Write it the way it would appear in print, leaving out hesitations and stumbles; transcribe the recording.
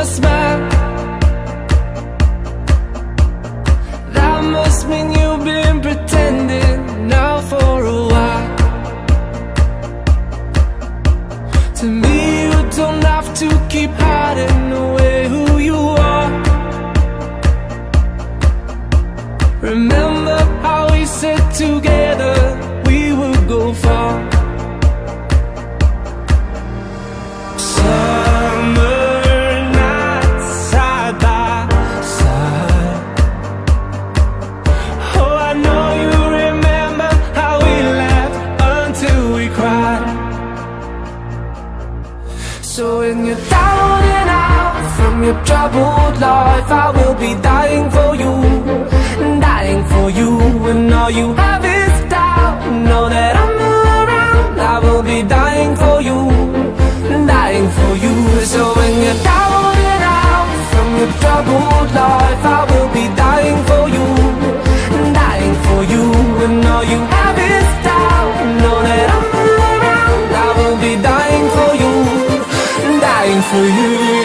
your smile. That must mean you've been pretending now for a while. To me, you don't have to keep hiding away who you are. Remember how we said together we would go far. So when you're down and out from your troubled life, I will be dying for you, dying for you. And all you have is doubt, know that I'm around. I will be dying for you, dying for you. So when you're down and out from your troubled life, I will be dying for you, dying for you. And all you have is doubt, know that I'm around. I will be dying for you, dying for you.